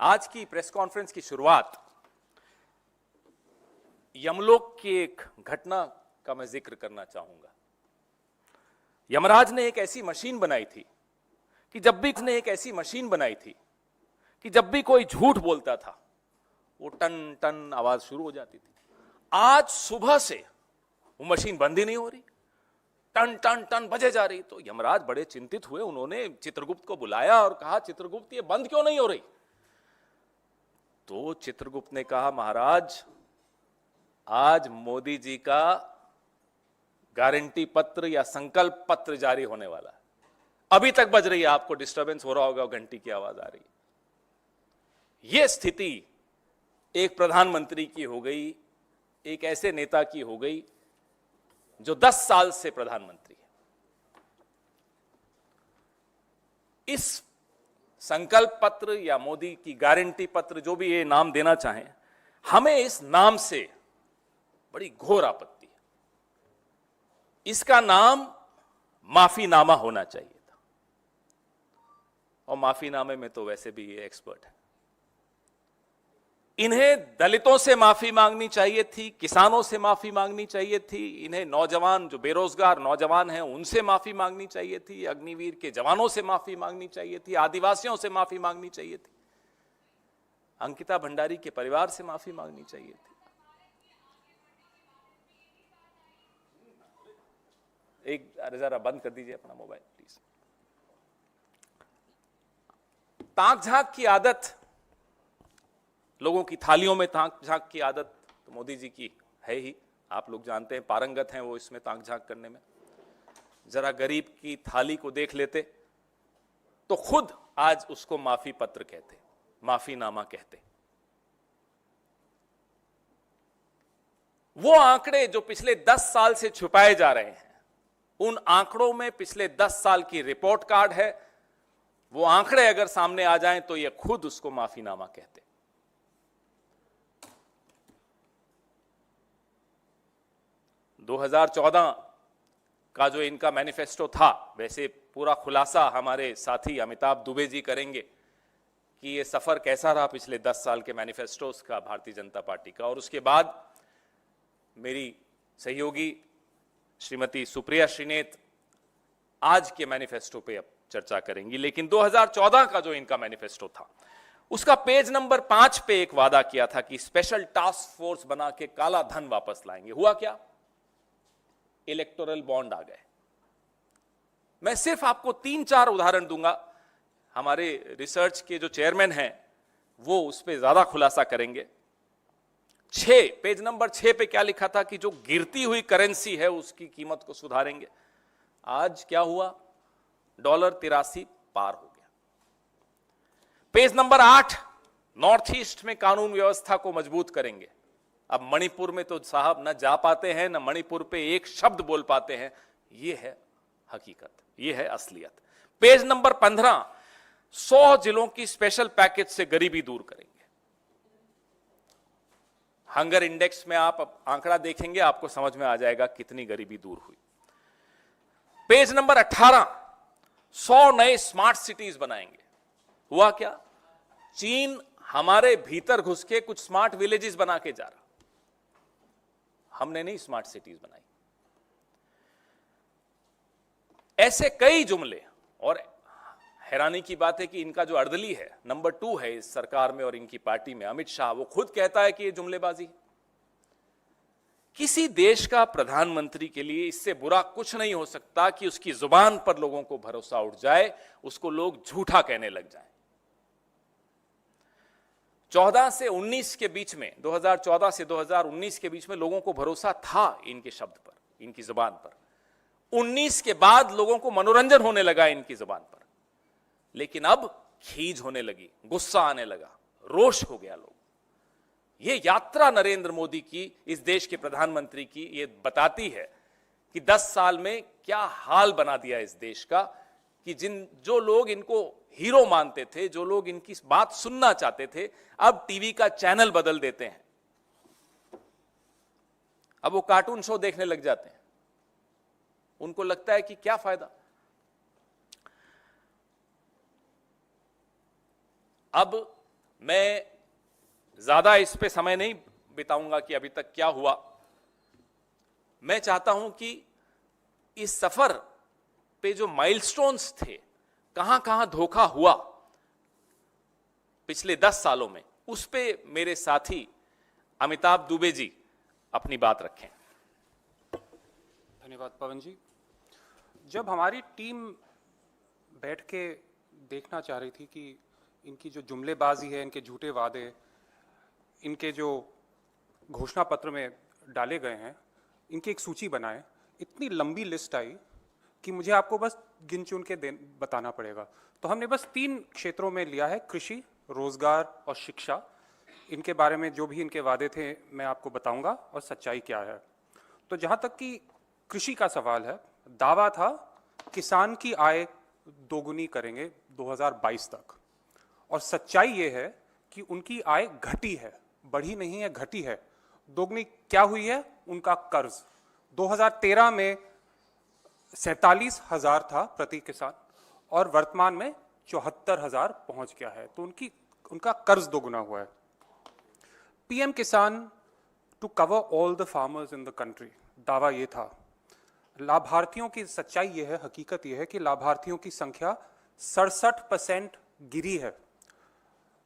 आज की press conference की शुरुआत यमलोक की एक घटना का मैं जिक्र करना चाहूंगा। यमराज ने एक ऐसी मशीन बनाई थी कि जब भी कोई झूठ बोलता था वो टन टन आवाज शुरू हो जाती थी। आज सुबह से वो मशीन बंद ही नहीं हो रही, टन टन टन बजे जा रही। तो यमराज बड़े चिंतित हुए। उन्होंने चित्रगुप्त को बुलाया और कहा, चित्रगुप्त ये बंद क्यों नहीं हो रही? तो चित्रगुप्त ने कहा, महाराज आज मोदी जी का गारंटी पत्र या संकल्प पत्र जारी होने वाला है, अभी तक बज रही है। आपको डिस्टरबेंस हो रहा होगा, घंटी की आवाज आ रही है। यह स्थिति एक प्रधानमंत्री की हो गई, एक ऐसे नेता की हो गई जो 10 साल से प्रधानमंत्री है। इस संकल्प पत्र या मोदी की गारंटी पत्र, जो भी ये नाम देना चाहें, हमें इस नाम से बड़ी घोर आपत्ति है। इसका नाम माफीनामा होना चाहिए था, और माफीनामे में तो वैसे भी ये एक्सपर्ट है। इन्हें दलितों से माफी मांगनी चाहिए थी, किसानों से माफी मांगनी चाहिए थी, इन्हें नौजवान जो बेरोजगार नौजवान हैं उनसे माफी मांगनी चाहिए थी, अग्निवीर के जवानों से माफी मांगनी चाहिए थी, आदिवासियों से माफी मांगनी चाहिए थी, अंकिता भंडारी के परिवार से माफी मांगनी चाहिए थी। एक जरा बंद कर दीजिए अपना मोबाइल प्लीज। ताक झांक की आदत, लोगों की थालियों में ताक झांक की आदत तो मोदी जी की है ही। आप लोग जानते हैं, पारंगत हैं वो इसमें ताक झांक करने में। जरा गरीब की थाली को देख लेते तो खुद आज उसको माफी पत्र कहते, माफीनामा कहते। वो आंकड़े जो पिछले 10 साल से छुपाए जा रहे हैं, उन आंकड़ों में पिछले 10 साल की रिपोर्ट कार्ड है। वो आंकड़े अगर सामने आ जाएं तो ये खुद उसको माफीनामा कहते। 2014 का जो इनका मैनिफेस्टो था, वैसे पूरा खुलासा हमारे साथी अमिताभ दुबे जी करेंगे कि ये सफर कैसा रहा पिछले 10 साल के मैनिफेस्टोस का भारतीय जनता पार्टी का। और उसके बाद मेरी सहयोगी श्रीमती सुप्रिया श्रीनेत आज के मैनिफेस्टो पे अब चर्चा करेंगी। लेकिन 2014 का जो इनका मैनिफेस्टो था, उसका पेज नंबर 5 पे एक वादा किया था कि स्पेशल टास्क फोर्स बना के काला धन वापस लाएंगे। हुआ क्या? इलेक्टोरल बॉन्ड आ गए। मैं सिर्फ आपको 3-4 उदाहरण दूंगा। हमारे रिसर्च के जो चेयरमैन हैं वो उस पर ज्यादा खुलासा करेंगे। पेज नंबर 6 पे क्या लिखा था कि जो गिरती हुई करेंसी है उसकी कीमत को सुधारेंगे। आज क्या हुआ? डॉलर 83 पार हो गया। पेज नंबर 8, नॉर्थ ईस्ट में कानून व्यवस्था को मजबूत करेंगे। अब मणिपुर में तो साहब न जा पाते हैं, न मणिपुर पे एक शब्द बोल पाते हैं। यह है हकीकत, यह है असलियत। पेज नंबर 15, 100 जिलों की स्पेशल पैकेज से गरीबी दूर करेंगे। हंगर इंडेक्स में आप आंकड़ा देखेंगे, आपको समझ में आ जाएगा कितनी गरीबी दूर हुई। पेज नंबर 18, 100 नए स्मार्ट सिटीज बनाएंगे। हुआ क्या? चीन हमारे भीतर घुस के कुछ स्मार्ट विलेजेस बना के जा रहा, हमने नहीं स्मार्ट सिटीज बनाई। ऐसे कई जुमले। और हैरानी की बात है कि इनका जो अर्दली है, नंबर 2 है इस सरकार में और इनकी पार्टी में, अमित शाह, वो खुद कहता है कि ये जुमलेबाजी है। किसी देश का प्रधानमंत्री के लिए इससे बुरा कुछ नहीं हो सकता कि उसकी जुबान पर लोगों को भरोसा उठ जाए, उसको लोग झूठा कहने लग जाएं। 14 से 19 के बीच में, 2014 से 2019 के बीच में लोगों को भरोसा था इनके शब्द पर, इनकी जुबान पर। 19 के बाद लोगों को मनोरंजन होने लगा इनकी जुबान पर। लेकिन अब खीज होने लगी, गुस्सा आने लगा, रोष हो गया लोग। यह यात्रा नरेंद्र मोदी की, इस देश के प्रधानमंत्री की, यह बताती है कि 10 साल में क्या हाल बना दिया इस देश का, कि जो लोग इनको हीरो मानते थे, जो लोग इनकी बात सुनना चाहते थे, अब टीवी का चैनल बदल देते हैं। अब वो कार्टून शो देखने लग जाते हैं। उनको लगता है कि क्या फायदा। अब मैं ज्यादा इस पे समय नहीं बिताऊंगा कि अभी तक क्या हुआ। मैं चाहता हूं कि इस सफर पे जो माइलस्टोन्स थे, कहां कहां धोखा हुआ पिछले 10 सालों में, उस पे मेरे साथी अमिताभ दुबे जी अपनी बात रखें। धन्यवाद पवन जी। जब हमारी टीम बैठ के देखना चाह रही थी कि इनकी जो जुमलेबाजी है, इनके झूठे वादे, इनके जो घोषणा पत्र में डाले गए हैं, इनकी एक सूची बनाए, इतनी लंबी लिस्ट आई कि मुझे आपको बस गिन चुन के बताना पड़ेगा। तो हमने बस 3 क्षेत्रों में लिया है, कृषि, रोजगार और शिक्षा। इनके बारे में जो भी इनके वादे थे मैं आपको बताऊंगा और सच्चाई क्या है। तो जहां तक कि कृषि का सवाल है, दावा था किसान की आय दोगुनी करेंगे 2022 तक, और सच्चाई ये है कि उनकी आय घटी है, बढ़ी नहीं है, घटी है। दोगुनी क्या हुई है? उनका कर्ज 2013 में 47,000 था प्रति किसान और वर्तमान में 74,000 पहुंच गया है। तो उनका कर्ज दोगुना हुआ है। PM Kisan to cover all the farmers in the country, दावा ये था। लाभार्थियों की सच्चाई ये है, हकीकत ये है कि लाभार्थियों की संख्या 67% गिरी है।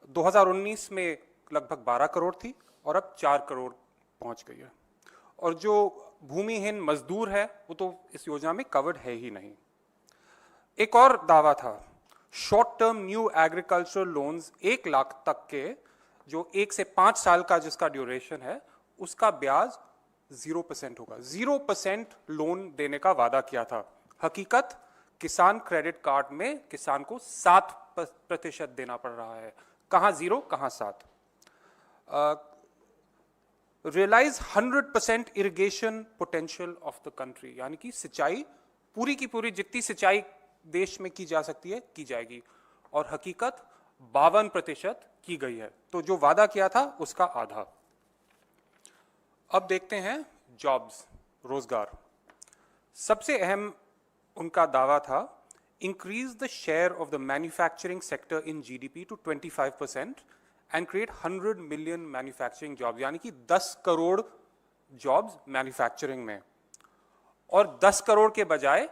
2019 में लगभग 12 करोड़ थी और अब 4 करोड़ पहुंच गई है। और जो भूमिहीन मजदूर है वो तो इस योजना में कवर्ड है ही नहीं। एक और दावा था, short term new agricultural loans 1 lakh तक के, जो 1 से 5 साल का जिसका ड्यूरेशन है, उसका ब्याज 0% होगा। 0% लोन देने का वादा किया था। हकीकत, किसान क्रेडिट कार्ड में किसान को 7% देना पड़ रहा है। कहां 0, कहां 7। Realise 100% irrigation potential of the country, यानी कि सिंचाई पूरी की पूरी जितनी सिंचाई देश में की जा सकती है की जाएगी, और हकीकत 52% की गई है। तो जो वादा किया था उसका आधा। अब देखते हैं जॉब्स, रोजगार। सबसे अहम उनका दावा था, increase the share of the manufacturing sector in GDP to 25% and create 100 million manufacturing jobs, यानी कि 10 करोड़ जॉब्स मैन्युफैक्चरिंग में। और 10 करोड़ के बजाय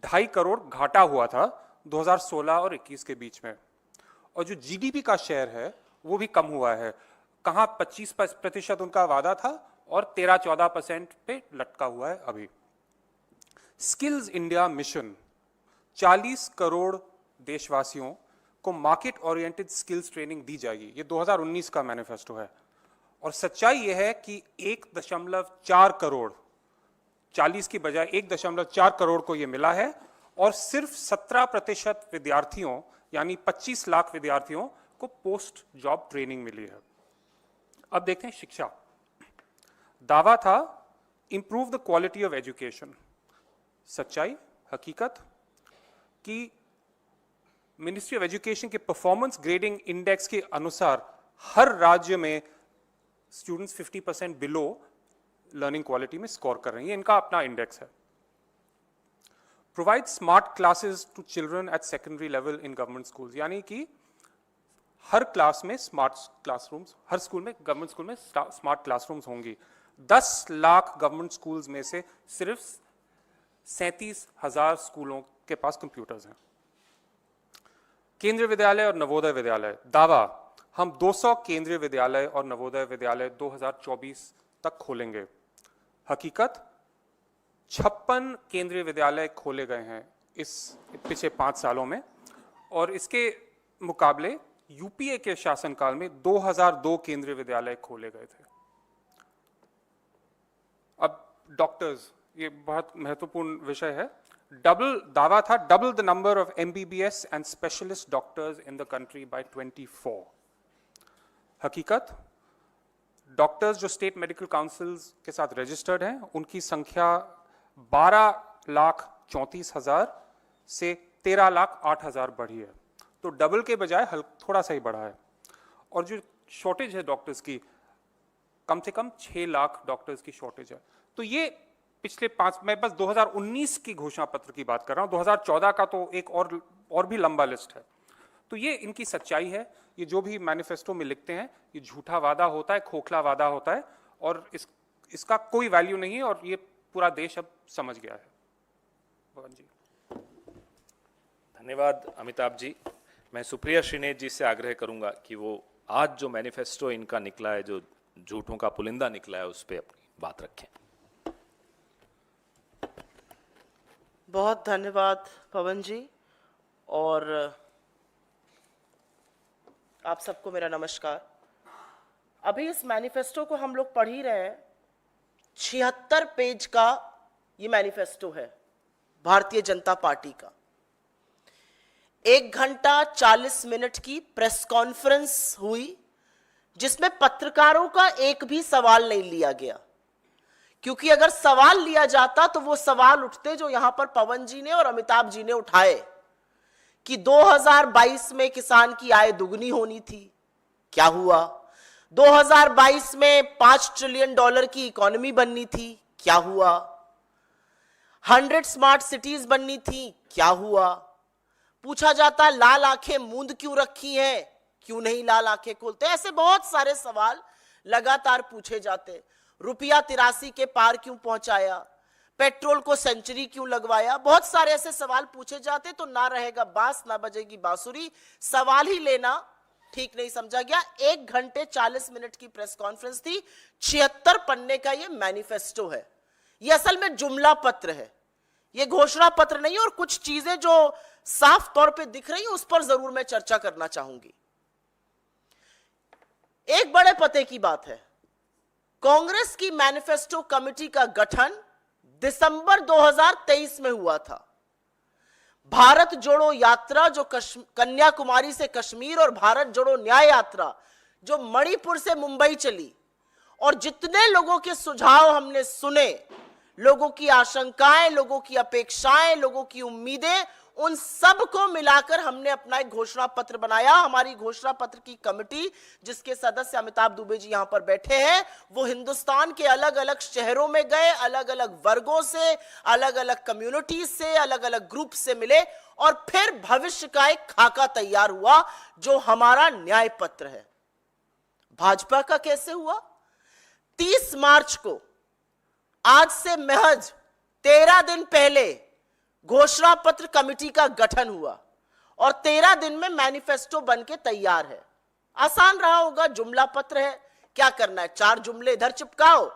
2.5 करोड़ घाटा हुआ था 2016 और 21 के बीच में। और जो जीडीपी का शेयर है वो भी कम हुआ है। कहां 25% उनका वादा था और 13-14% पे लटका हुआ है अभी। स्किल्स इंडिया मिशन, 40 करोड़ देशवासियों को मार्केट ओरिएंटेड स्किल्स ट्रेनिंग दी जाएगी। ये 2019 का मैनिफेस्टो है। और सच्चाई ये है कि 1.4 करोड़, 40 की बजाय 1.4 करोड़ को ये मिला है, और सिर्फ 17% विद्यार्थियों यानी 25 लाख विद्यार्थियों को पोस्ट जॉब ट्रेनिंग मिली है। अब देखते हैं शिक्षा। दावा था improve the quality of education. सच्चाई, हकीकत कि मिनिस्ट्री ऑफ एजुकेशन के परफॉर्मेंस ग्रेडिंग इंडेक्स के अनुसार हर राज्य में स्टूडेंट्स 50% बिलो लर्निंग क्वालिटी में स्कोर कर रही हैं। इनका अपना इंडेक्स है। Provide smart classes to children at secondary level in government schools, यानी कि हर क्लास में स्मार्ट क्लासरूम्स, हर स्कूल में, गवर्नमेंट स्कूल में स्मार्ट क्लासरूम्स होंगी। 10 लाख गवर्नमेंट स्कूल्स में से सिर्फ 37,000 स्कूलों के पास कंप्यूटर्स हैं। केंद्रीय विद्यालय और नवोदय विद्यालय, दावा, हम 200 केंद्रीय विद्यालय और नवोदय विद्यालय 2024 तक खोलेंगे। हकीकत, 56 केंद्रीय विद्यालय खोले गए हैं इस पिछले 5 सालों में, और इसके मुकाबले यूपीए के शासनकाल में 2002 केंद्रीय विद्यालय खोले गए थे। अब डॉक्टर्स, ये बहुत महत्वपूर्ण विषय है। दावा था double the number of MBBS and specialist doctors in the country bye 24। हकीकत, डॉक्टर्स जो स्टेट मेडिकल काउंसिल्स के साथ रजिस्टर्ड हैं उनकी संख्या 12,34,000 से 13,08,000 बढ़ी है। तो डबल के बजाय थोड़ा सा ही बढ़ा है। और जो शॉर्टेज है डॉक्टर्स की, कम से कम 6 लाख डॉक्टर्स की शॉर्टेज है। तो ये पिछले 5, मैं बस 2019 की घोषणा पत्र की बात कर रहा हूं, 2014 का तो एक और भी लंबा लिस्ट है। तो ये इनकी सच्चाई है ये जो भी मैनिफेस्टो में लिखते हैं ये झूठा वादा होता है, खोखला वादा होता है, और इसका कोई वैल्यू नहीं है, और ये पूरा देश अब समझ गया है। पवन जी। धन्यवाद अमिताभ जी। मैं सुप्रिया श्रीनेत जी से आग्रह करूंगा कि वो आज जो मैनिफेस्टो इनका निकला है, जो झूठों का पुलिंदा निकला है, उस पर अपनी बात रखें। बहुत धन्यवाद पवन जी, और आप सबको मेरा नमस्कार। अभी इस मैनिफेस्टो को हम लोग पढ़ ही रहे हैं। 76 पेज का ये मैनिफेस्टो है भारतीय जनता पार्टी का। 1 घंटा 40 मिनट की प्रेस कॉन्फ्रेंस हुई, जिसमें पत्रकारों का एक भी सवाल नहीं लिया गया, क्योंकि अगर सवाल लिया जाता तो वो सवाल उठते जो यहां पर पवन जी ने और अमिताभ जी ने उठाए कि 2022 में किसान की आय दुगनी होनी थी, क्या हुआ? 2022 में $5 ट्रिलियन की इकोनॉमी बननी थी, क्या हुआ? 100 स्मार्ट सिटीज बननी थी, क्या हुआ? पूछा जाता लाल आंखें मूंद क्यों रखी हैं, क्यों नहीं लाल आंखें खोलते? ऐसे बहुत सारे सवाल लगातार पूछे जाते। रुपया 83 के पार क्यों पहुंचाया? पेट्रोल को सेंचुरी क्यों लगवाया? बहुत सारे ऐसे सवाल पूछे जाते, तो ना रहेगा बांस ना बजेगी बांसुरी, सवाल ही लेना ठीक नहीं समझा गया। 1 घंटे 40 मिनट की प्रेस कॉन्फ्रेंस थी। 76 पन्ने का ये मैनिफेस्टो है। ये असल में जुमला पत्र है, ये घोषणा पत्र नहीं है। और कुछ चीजें जो साफ तौर पे दिख रही है उस पर जरूर मैं चर्चा करना चाहूंगी। एक बड़े पते की बात है, कांग्रेस की मैनिफेस्टो कमेटी का गठन दिसंबर 2023 में हुआ था। भारत जोड़ो यात्रा जो कन्याकुमारी से कश्मीर, और भारत जोड़ो न्याय यात्रा जो मणिपुर से मुंबई चली, और जितने लोगों के सुझाव हमने सुने, लोगों की आशंकाएं, लोगों की अपेक्षाएं, लोगों की उम्मीदें, उन सब को मिलाकर हमने अपना एक घोषणा पत्र बनाया। हमारी घोषणा पत्र की कमेटी, जिसके सदस्य अमिताभ दुबे जी यहां पर बैठे हैं, वो हिंदुस्तान के अलग अलग शहरों में गए, अलग अलग वर्गों से, अलग अलग कम्युनिटीज से, अलग अलग ग्रुप से मिले, और फिर भविष्य का एक खाका तैयार हुआ जो हमारा न्याय पत्र है। भाजपा का कैसे हुआ? 30 मार्च को, आज से महज 13 दिन पहले घोषणा पत्र कमेटी का गठन हुआ, और 13 दिन में मैनिफेस्टो बनके तैयार है। आसान रहा होगा, जुमला पत्र है, क्या करना है, 4 जुमले इधर चिपकाओ,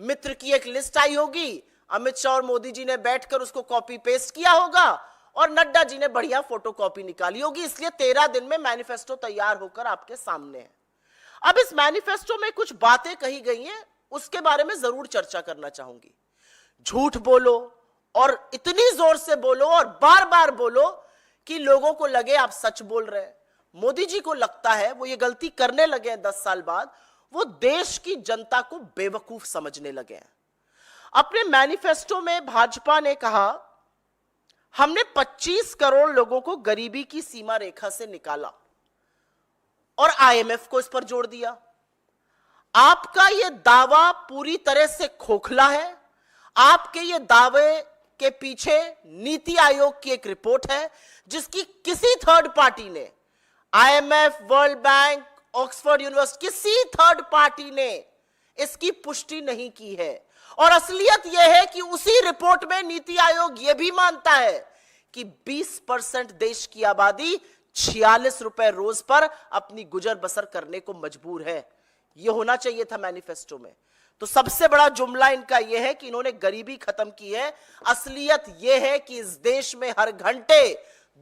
मित्र की एक लिस्ट आई होगी, अमित शाह और मोदी जी ने बैठकर उसको कॉपी पेस्ट किया होगा, और नड्डा जी ने बढ़िया फोटोकॉपी निकाली होगी। इसलिए 13 दिन में मैनिफेस्टो तैयार होकर आपके सामने है। अब इस मैनिफेस्टो में कुछ बातें कही गई हैं, उसके बारे में जरूर चर्चा करना चाहूंगी। झूठ बोलो, और इतनी जोर से बोलो और बार बार बोलो कि लोगों को लगे आप सच बोल रहे हैं। मोदी जी को लगता है वो ये गलती करने लगे हैं 10 साल बाद, वो देश की जनता को बेवकूफ समझने लगे हैं। अपने मैनिफेस्टो में भाजपा ने कहा, हमने 25 करोड़ लोगों को गरीबी की सीमा रेखा से निकाला, और आईएमएफ को इस पर जोड़ दिया। आपका यह दावा पूरी तरह से खोखला है। आपके ये दावे के पीछे नीति आयोग की एक रिपोर्ट है, जिसकी किसी थर्ड पार्टी ने, IMF, world bank, Oxford university, किसी थर्ड पार्टी ने इसकी पुष्टि नहीं की है। और असलियत यह है कि उसी रिपोर्ट में नीति आयोग यह भी मानता है कि 20% देश की आबादी 46 रुपए रोज पर अपनी गुजर बसर करने को मजबूर है। यह होना चाहिए था मैनिफेस्टो में। तो सबसे बड़ा जुमला इनका यह है कि इन्होंने गरीबी खत्म की है। असलियत यह है कि इस देश में हर घंटे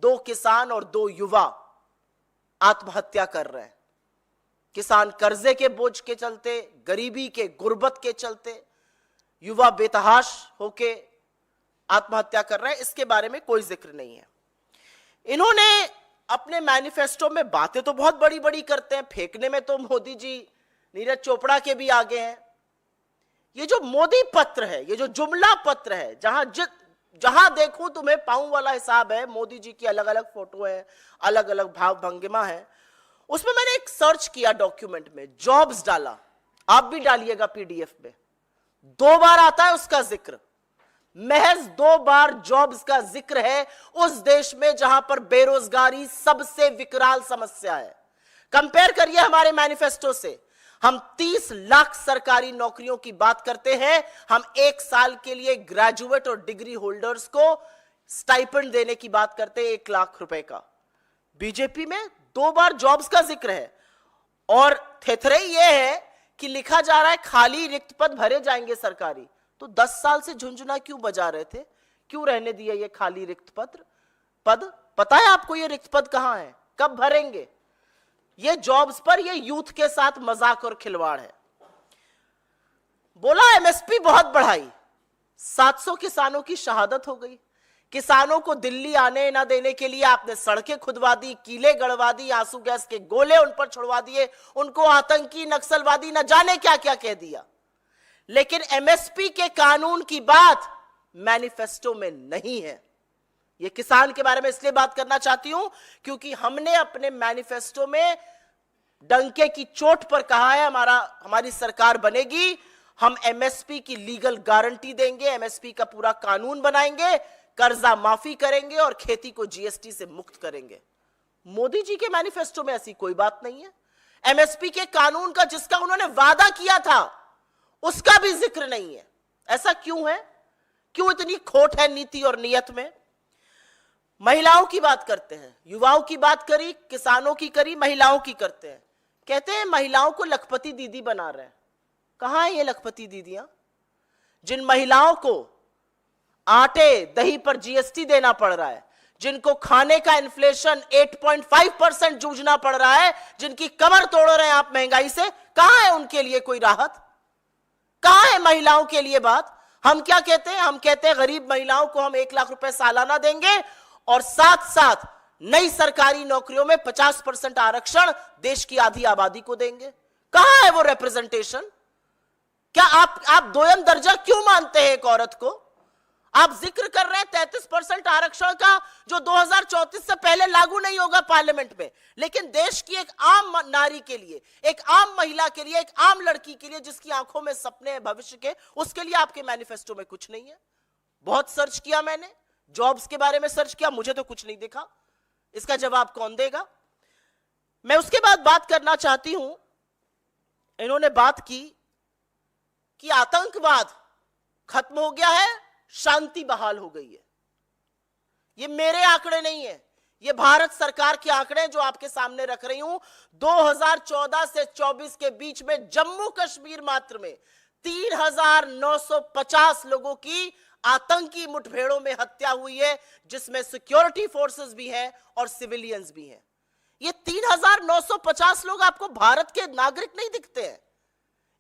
2 किसान और 2 युवा आत्महत्या कर रहे हैं। किसान कर्जे के बोझ के चलते, गरीबी के, गुर्बत के चलते, युवा बेतहाश होके आत्महत्या कर रहे हैं। इसके बारे में कोई जिक्र नहीं है। इन्होंने अपने मैनिफेस्टो में बातें तो बहुत बड़ी बड़ी करते हैं, फेंकने में तो मोदी जी नीरज चोपड़ा के भी आगे हैं। ये जो मोदी पत्र है, ये जो जुमला पत्र है, जहां देखूं तुम्हें पाऊं वाला हिसाब है, मोदी जी की अलग अलग फोटो है, अलग अलग भाव भंगिमा है। उसमें मैंने एक सर्च किया डॉक्यूमेंट में, जॉब्स डाला, आप भी डालिएगा पीडीएफ में, 2 बार आता है उसका जिक्र। महज 2 बार जॉब्स का जिक्र है उस देश में जहां पर बेरोजगारी सबसे विकराल समस्या है। कंपेयर करिए हमारे मैनिफेस्टो से। हम 30 लाख सरकारी नौकरियों की बात करते हैं। हम 1 साल के लिए ग्रेजुएट और डिग्री होल्डर्स को स्टाइपेंड देने की बात करते हैं 1 लाख रुपए का। बीजेपी में 2 बार जॉब्स का जिक्र है और थेथरे ये है कि लिखा जा रहा है खाली रिक्त पद भरे जाएंगे सरकारी। तो 10 साल से झुंझुना क्यों बजा रहे थे? क्यों रहने दिया ये खाली रिक्त पद? पता है आपको ये रिक्त पद कहां है, कब भरेंगे? ये जॉब्स पर ये यूथ के साथ मजाक और खिलवाड़ है। बोला एमएसपी बहुत बढ़ाई, 700 किसानों की शहादत हो गई। किसानों को दिल्ली आने ना देने के लिए आपने सड़कें खुदवा दी, कीले गड़वा दी, आंसू गैस के गोले उन पर छुड़वा दिए, उनको आतंकी नक्सलवादी न जाने क्या क्या कह दिया। लेकिन एमएसपी के कानून की बात मैनिफेस्टो में नहीं है। ये किसान के बारे में इसलिए बात करना चाहती हूं क्योंकि हमने अपने मैनिफेस्टो में डंके की चोट पर कहा है हमारी सरकार बनेगी, हम एमएसपी की लीगल गारंटी देंगे, एमएसपी का पूरा कानून बनाएंगे, कर्जा माफी करेंगे और खेती को जीएसटी से मुक्त करेंगे। मोदी जी के मैनिफेस्टो में ऐसी कोई बात नहीं है। एमएसपी के कानून का जिसका उन्होंने वादा किया था उसका भी जिक्र नहीं है। ऐसा क्यों है? क्यों इतनी खोट है नीति और नियत में? महिलाओं की बात करते हैं, युवाओं की बात करी, किसानों की करी, महिलाओं की करते हैं। कहते हैं महिलाओं को लखपति दीदी बना रहे हैं। कहां है ये लखपति दीदियां? जिन महिलाओं को आटे दही पर जीएसटी देना पड़ रहा है, जिनको खाने का इन्फ्लेशन 8.5% जूझना पड़ रहा है, जिनकी कमर तोड़ रहे हैं आप महंगाई से, कहां है उनके लिए कोई राहत? कहां है महिलाओं के लिए बात? हम क्या कहते हैं? हम कहते हैं गरीब महिलाओं को हम 1 लाख रुपए सालाना देंगे और साथ साथ नई सरकारी नौकरियों में 50% आरक्षण देश की आधी आबादी को देंगे। कहां है वो रिप्रेजेंटेशन? क्या आप दोयम दर्जा क्यों मानते हैं एक औरत को? आप जिक्र कर रहे हैं 33% आरक्षण का जो 2034 से पहले लागू नहीं होगा पार्लियामेंट में, लेकिन देश की एक आम नारी के लिए, एक आम महिला के लिए, एक आम लड़की के लिए जिसकी आंखों में सपने हैं भविष्य के, उसके लिए आपके मैनिफेस्टो में कुछ नहीं है। बहुत सर्च किया मैंने, जॉब्स के बारे में सर्च किया, मुझे तो कुछ नहीं दिखा। इसका जवाब कौन देगा? मैं उसके बाद बात करना चाहती हूं, इन्होंने बात की कि आतंकवाद खत्म हो गया है, शांति बहाल हो गई है। ये मेरे आंकड़े नहीं है, ये भारत सरकार के आंकड़े जो आपके सामने रख रही हूं। 2014 से 24 के बीच में जम्मू कश्मीर मात्र में 3950 लोगों की आतंकी मुठभेड़ों में हत्या हुई है, जिसमें सिक्योरिटी फोर्सेस भी हैं और सिविलियंस भी हैं। ये 3950 लोग आपको भारत के नागरिक नहीं दिखते हैं।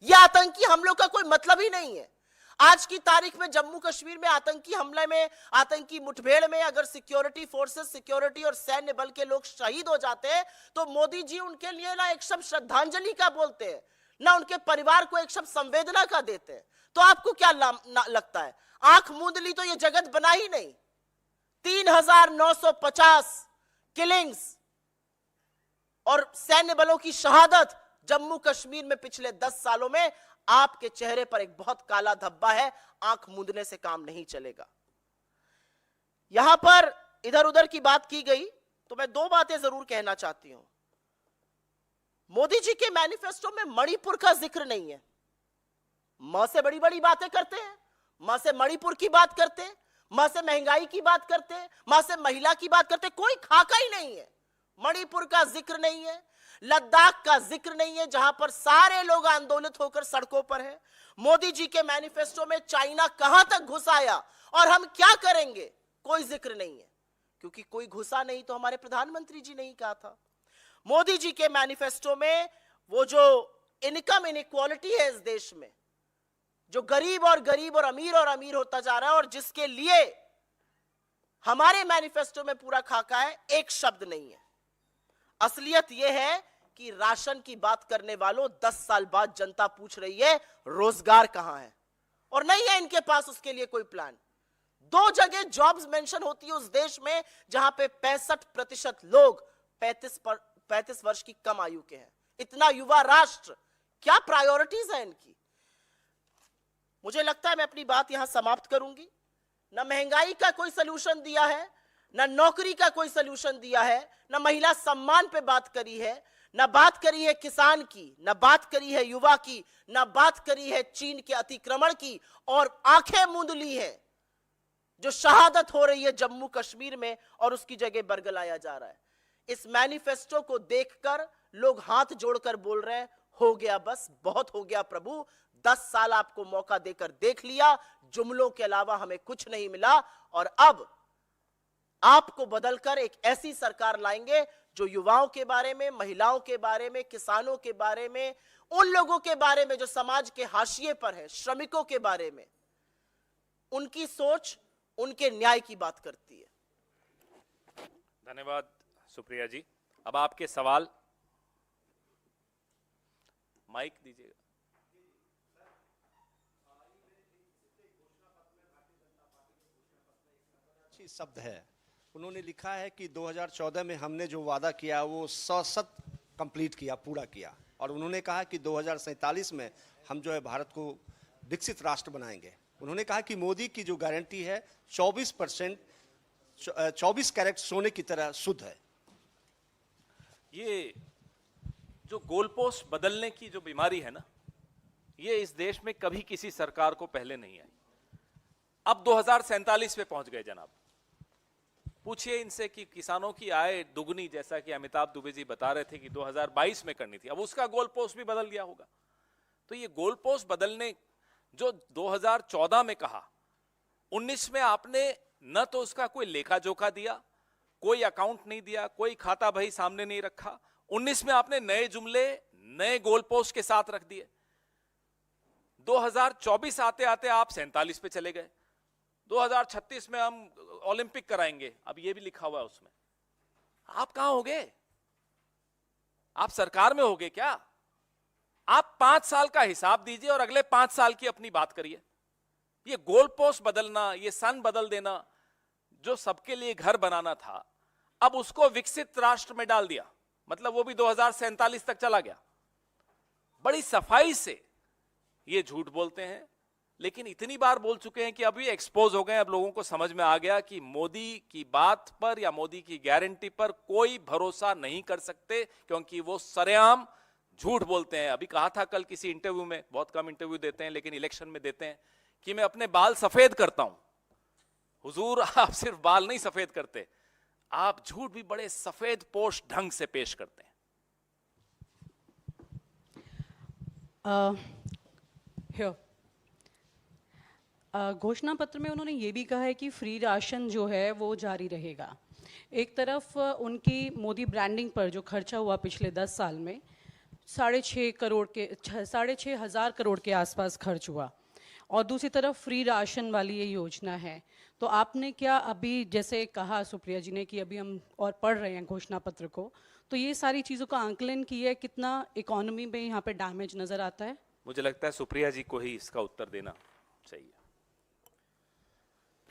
यह आतंकी हमलों का कोई मतलब ही नहीं है। आज की तारीख में जम्मू कश्मीर में आतंकी हमले में, आतंकी मुठभेड़ में अगर सिक्योरिटी फोर्सेस, सिक्योरिटी और सैन्य बल के लोग शहीद हो जाते हैं तो मोदी जी उनके लिए ना एक शब्द श्रद्धांजलि का बोलते हैं, ना उनके परिवार को एक शब्द संवेदना का देते हैं। तो आपको क्या लगता है? आंख मूंद ली तो ये जगत बना ही नहीं। 3950 किलिंग्स और सैन्य बलों की शहादत जम्मू कश्मीर में पिछले 10 सालों में, आपके चेहरे पर एक बहुत काला धब्बा है। आंख मूंदने से काम नहीं चलेगा। यहां पर इधर उधर की बात की गई तो मैं 2 बातें जरूर कहना चाहती हूं। मोदी जी के मैनिफेस्टो में मणिपुर का जिक्र नहीं है। मां से बड़ी बड़ी बातें करते हैं, मां से मणिपुर की बात करते हैं, मां से महंगाई की बात करते हैं, मां से महिला की बात करते हैं, कोई खाका ही नहीं है। मणिपुर का जिक्र नहीं है, लद्दाख का जिक्र नहीं है जहां पर सारे लोग आंदोलित होकर सड़कों पर हैं। मोदी जी के मैनिफेस्टो में चाइना कहां तक घुस आया और हम क्या करेंगे, कोई जिक्र नहीं है, क्योंकि कोई घुसा नहीं तो हमारे प्रधानमंत्री जी ने ही कहा था। मोदी जी के मैनिफेस्टो में वो जो इनकम इनइक्वालिटी है इस देश में, जो गरीब और अमीर होता जा रहा है और जिसके लिए हमारे मैनिफेस्टो में पूरा खाका है, एक शब्द नहीं है। असलियत यह है कि राशन की बात करने वालों 10 साल बाद जनता पूछ रही है रोजगार कहां है, और नहीं है इनके पास उसके लिए कोई प्लान। 2 जगह जॉब्स मेंशन होती है उस देश में जहां पे 65% लोग 35 वर्ष की कम आयु के हैं। इतना युवा राष्ट्र, क्या प्रायोरिटीज है इनकी? मुझे लगता है मैं अपनी बात यहां समाप्त करूंगी। न महंगाई का कोई सलूशन दिया है, न नौकरी का कोई सलूशन दिया है, न महिला सम्मान पे बात करी है, न बात करी है किसान की, न बात करी है युवा की, न बात करी है चीन के अतिक्रमण की, और आंखें मूंद ली है जो शहादत हो रही है जम्मू कश्मीर में और उसकी जगह बरगलाया जा रहा है। इस मैनिफेस्टो को देखकर लोग हाथ जोड़कर बोल रहे हैं, हो गया बस, बहुत हो गया प्रभु, 10 साल आपको मौका देकर देख लिया, जुमलों के अलावा हमें कुछ नहीं मिला, और अब आपको बदलकर एक ऐसी सरकार लाएंगे जो युवाओं के बारे में, महिलाओं के बारे में, किसानों के बारे में, उन लोगों के बारे में जो समाज के हाशिए पर हैं, श्रमिकों के बारे में, उनकी सोच, उनके न्याय की बात करती है। धन्यवाद सुप्रिया जी। अब आपके सवाल, माइक दीजिएगा। अच्छी शब्द है, उन्होंने लिखा है कि 2014 में हमने जो वादा किया वो 100% कंप्लीट किया, पूरा किया, और उन्होंने कहा कि 2047 में हम जो है भारत को विकसित राष्ट्र बनाएंगे। उन्होंने कहा कि मोदी की जो गारंटी है 24%, 24 कैरेट सोने की तरह शुद्ध है। ये जो गोलपोस्ट बदलने की जो बीमारी है ना, ये इस देश में कभी किसी सरकार को पहले नहीं आई। अब 2047 पे पहुंच गए जनाब। पूछिए इनसे कि किसानों की आय दुगनी, जैसा कि अमिताभ दुबे जी बता रहे थे कि 2022 में करनी थी, अब उसका गोल पोस्ट भी बदल गया होगा। तो ये गोल पोस्ट बदलने जो 2014 में कहा, 19 में आपने न तो उसका कोई लेखा जोखा दिया, कोई अकाउंट नहीं दिया, कोई खाता बही सामने नहीं रखा। 19 में आपने नए जुमले, नए गोल पोस्ट के साथ रख दिए। 2024 आते आते आप 47 पे चले गए। 2036 में हम ओलंपिक कराएंगे, अब ये भी लिखा हुआ है उसमें। आप कहां होगे? आप सरकार में होगे क्या? आप 5 साल का हिसाब दीजिए और अगले 5 साल की अपनी बात करिए। ये गोल पोस्ट बदलना, ये सन बदल देना, जो सबके लिए घर बनाना था, अब उसको विकसित राष्ट्र में डाल दिया, मतलब वो भी 2047 तक चला गया। बड़ी सफाई से ये झूठ बोलते हैं, लेकिन इतनी बार बोल चुके हैं कि अभी एक्सपोज हो गए। अब लोगों को समझ में आ गया कि मोदी की बात पर या मोदी की गारंटी पर कोई भरोसा नहीं कर सकते, क्योंकि वो सरेआम झूठ बोलते हैं। अभी कहा था कल किसी इंटरव्यू में, बहुत कम इंटरव्यू देते हैं लेकिन इलेक्शन में देते हैं, कि मैं अपने बाल सफेद करता हूं। हुजूर, आप सिर्फ बाल नहीं सफेद करते, आप झूठ भी बड़े सफेद पोश ढंग से पेश करते हैं। घोषणा पत्र में उन्होंने ये भी कहा है कि फ्री राशन जो है वो जारी रहेगा। एक तरफ उनकी मोदी ब्रांडिंग पर जो खर्चा हुआ पिछले 10 साल में 6.5 हज़ार करोड़ के आसपास खर्च हुआ, और दूसरी तरफ फ्री राशन वाली ये योजना है। तो आपने क्या अभी जैसे कहा सुप्रिया जी ने कि अभी हम और पढ़ रहे हैं घोषणा पत्र को, तो ये सारी चीज़ों का आंकलन किया है, कितना इकोनॉमी में यहाँ पे डैमेज नज़र आता है? मुझे लगता है सुप्रिया जी को ही इसका उत्तर देना चाहिए,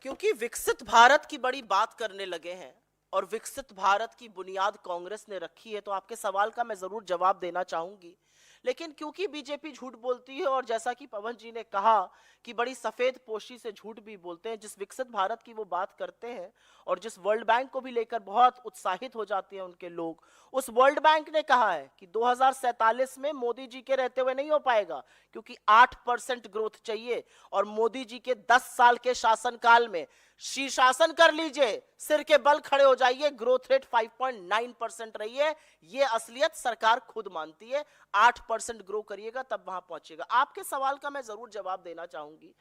क्योंकि विकसित भारत की बड़ी बात करने लगे हैं और विकसित भारत की बुनियाद कांग्रेस ने रखी है, तो आपके सवाल का मैं जरूर जवाब देना चाहूंगी। लेकिन क्योंकि बीजेपी झूठ बोलती है, और जैसा कि पवन जी ने कहा कि बड़ी सफेद पोशी से झूठ भी बोलते हैं, जिस विकसित भारत की वो बात करते हैं और जिस वर्ल्ड बैंक को भी लेकर बहुत उत्साहित हो जाते हैं उनके लोग, उस वर्ल्ड बैंक ने कहा है कि 2047 में मोदी जी के रहते हुए नहीं हो पाएगा, क्योंकि 8% ग्रोथ चाहिए, और मोदी जी के 10 साल के शासनकाल में शीर्षासन कर लीजिए, सिर के बल खड़े हो जाइए, ग्रोथ रेट 5.9% रही है। ये असलियत सरकार खुद मानती है। 8% ग्रो करिएगा तब वहां पहुंचेगा। आपके सवाल का मैं जरूर जवाब देना चाहूंगी।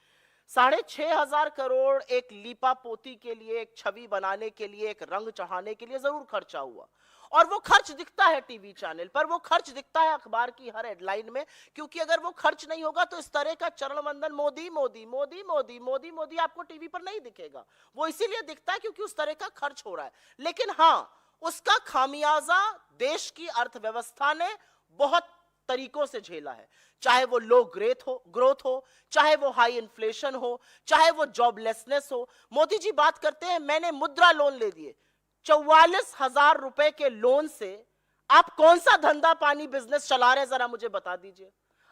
6,500 करोड़ एक लीपा पोती के लिए, एक छवि बनाने के लिए, एक रंग चढ़ाने के लिए जरूर खर्चा हुआ, और वो खर्च दिखता है टीवी चैनल पर, वो खर्च दिखता है अखबार की हर हेडलाइन में, क्योंकि अगर वो खर्च नहीं होगा तो इस तरह का चरण वंदन मोदी मोदी मोदी मोदी मोदी मोदी आपको टीवी पर नहीं दिखेगा। वो इसीलिए दिखता है क्योंकि उस तरह का खर्च हो रहा है। लेकिन हां, उसका खामियाजा देश की अर्थव्यवस्था ने बहुत तरीकों से झेला है, चाहे वो लो ग्रोथ हो, चाहे वो हाई इन्फ्लेशन हो, चाहे वो जॉबलेसनेस हो। मोदी जी बात करते हैं मैंने मुद्रा लोन ले दिए, 44,000 रुपए के लोन से आप कौन सा धंधा पानी बिजनेस चला रहे हैं, जरा मुझे बता दीजिए।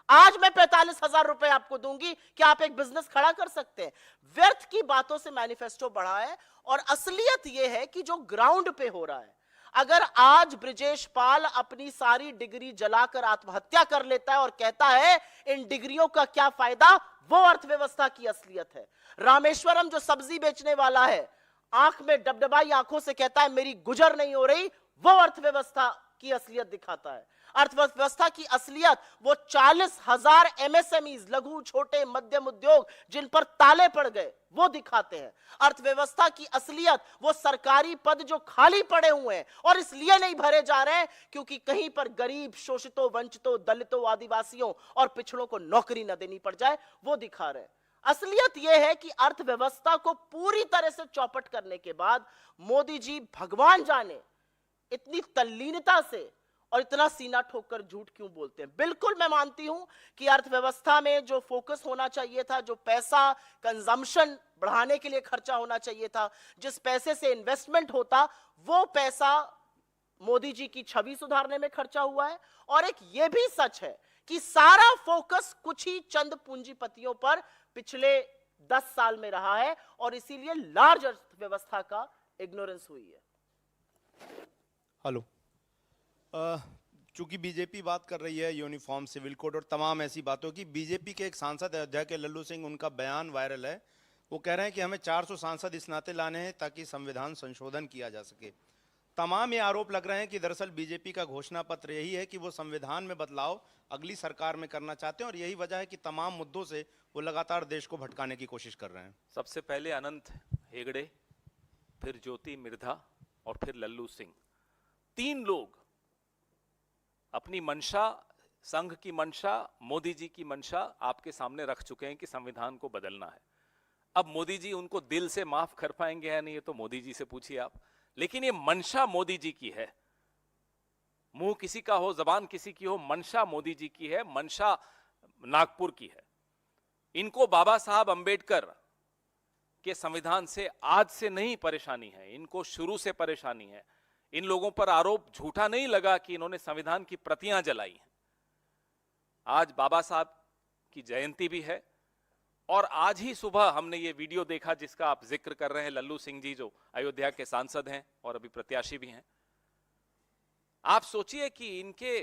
आज मैं 45,000 रुपए आपको दूंगी, क्या आप एक बिजनेस खड़ा कर सकते हैं? व्यर्थ की बातों से मैनिफेस्टो बढ़ा है, और असलियत यह है कि जो ग्राउंड पे हो रहा है, अगर आज ब्रिजेश पाल अपनी सारी डिग्री जलाकर आत्महत्या कर लेता है और कहता है इन डिग्रियों का क्या फायदा, वो अर्थव्यवस्था की असलियत है। रामेश्वरम जो सब्जी बेचने वाला है, आंख में डबडबाई आंखों से कहता है मेरी गुजर नहीं हो रही, वो अर्थव्यवस्था की असलियत दिखाता है। अर्थव्यवस्था की असलियत वो 40,000 एमएसएमईज, लघु छोटे मध्यम उद्योग जिन पर ताले पड़ गए, वो दिखाते हैं। अर्थव्यवस्था की असलियत वो सरकारी पद जो खाली पड़े हुए हैं और इसलिए नहीं भरे जा रहे हैं क्योंकि कहीं पर गरीब, शोषितों, वंचितों, दलितों, आदिवासियों और पिछड़ों को नौकरी न देनी पड़ जाए, वो दिखा रहे हैं। असलियत यह है कि अर्थव्यवस्था को पूरी तरह से चौपट करने के बाद मोदी जी भगवान जाने इतनी तल्लीनता से और इतना सीना ठोककर झूठ क्यों बोलते हैं। बिल्कुल मैं मानती हूं कि अर्थव्यवस्था में जो फोकस होना चाहिए था, जो पैसा कंजम्पशन बढ़ाने के लिए खर्चा होना चाहिए था, जिस पैसे से इन्वेस्टमेंट होता, वो पैसा मोदी जी की छवि सुधारने में खर्चा हुआ है। और एक ये भी सच है कि सारा फोकस कुछ ही चंद पूंजीपतियों पर पिछले 10 साल में रहा है और इसीलिए लार्ज अर्थव्यवस्था का इग्नोरेंस हुई है। हेलो, चूंकि बीजेपी बात कर रही है यूनिफॉर्म सिविल कोड और तमाम ऐसी बातों की, बीजेपी के एक सांसद अयोध्या के लल्लू सिंह, उनका बयान वायरल है। वो कह रहे हैं कि हमें 400 सांसद इस नाते लाने हैं ताकि संविधान संशोधन किया जा सके। तमाम ये आरोप लग रहे हैं कि दरअसल बीजेपी का घोषणा पत्र यही है कि वो संविधान में बदलाव अगली सरकार में करना चाहते हैं और यही वजह है कि तमाम मुद्दों से वो लगातार देश को भटकाने की कोशिश कर रहे हैं। सबसे पहले अनंत हेगड़े, फिर ज्योति मिर्धा और फिर लल्लू सिंह, 3 लोग अपनी मंशा, संघ की मंशा, मोदी जी की मंशा आपके सामने रख चुके हैं कि संविधान को बदलना है। अब मोदी जी उनको दिल से माफ कर पाएंगे या नहीं, ये तो मोदी जी से पूछिए आप। लेकिन ये मंशा मोदी जी की है। मुंह किसी का हो, जबान किसी की हो, मंशा मोदी जी की है, मंशा नागपुर की है। इनको बाबा साहब अंबेडकर के संविधान से आज से नहीं परेशानी है, इनको शुरू से परेशानी है। इन लोगों पर आरोप झूठा नहीं लगा कि इन्होंने संविधान की प्रतियां जलाई हैं। आज बाबा साहब की जयंती भी है और आज ही सुबह हमने ये वीडियो देखा जिसका आप जिक्र कर रहे हैं, लल्लू सिंह जी जो अयोध्या के सांसद हैं और अभी प्रत्याशी भी हैं। आप सोचिए कि इनके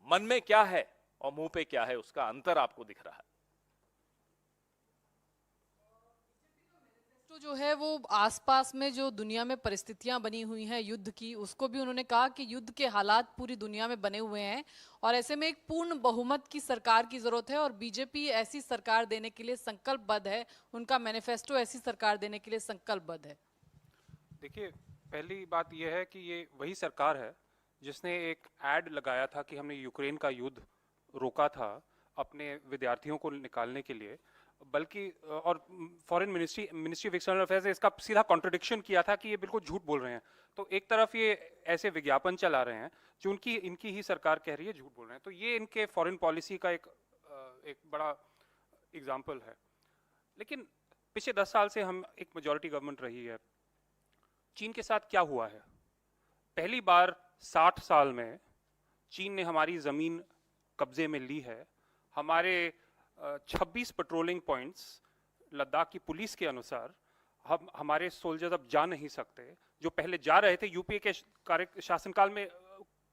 मन में क्या है और मुंह पे क्या है, उसका अंतर आपको दिख रहा है। तो जो है वो आसपास में जो दुनिया में परिस्थितियां बनी हुई हैं युद्ध की, उसको भी उन्होंने कहा कि युद्ध के हालात पूरी दुनिया में बने हुए हैं और ऐसे में एक पूर्ण बहुमत की सरकार की जरूरत है और बीजेपी ऐसी सरकार देने के लिए संकल्पबद्ध है। उनका मैनिफेस्टो ऐसी सरकार देने के लिए संकल्पबद्ध है। देखिए, पहली बात यह है कि ये वही सरकार है जिसने एक एड लगाया था कि हमने यूक्रेन का युद्ध रोका था अपने विद्यार्थियों को निकालने के लिए, बल्कि और foreign ministry of external affairs ने इसका सीधा कॉन्ट्रडिक्शन किया था कि ये बिल्कुल झूठ बोल रहे हैं। तो एक तरफ ये ऐसे विज्ञापन चला रहे हैं जो इनकी ही सरकार कह रही है झूठ बोल रहे हैं, तो ये इनके फॉरेन पॉलिसी का एक बड़ा एग्जाम्पल है। लेकिन पिछले 10 साल से हम एक मेजॉरिटी गवर्नमेंट रही है। चीन के साथ क्या हुआ है? पहली बार 60 साल में चीन ने हमारी ज़मीन कब्जे में ली है। हमारे 26 पेट्रोलिंग पॉइंट्स लद्दाख की पुलिस के अनुसार हमारे सोल्जर्स अब जा नहीं सकते, जो पहले जा रहे थे यूपीए के शासनकाल में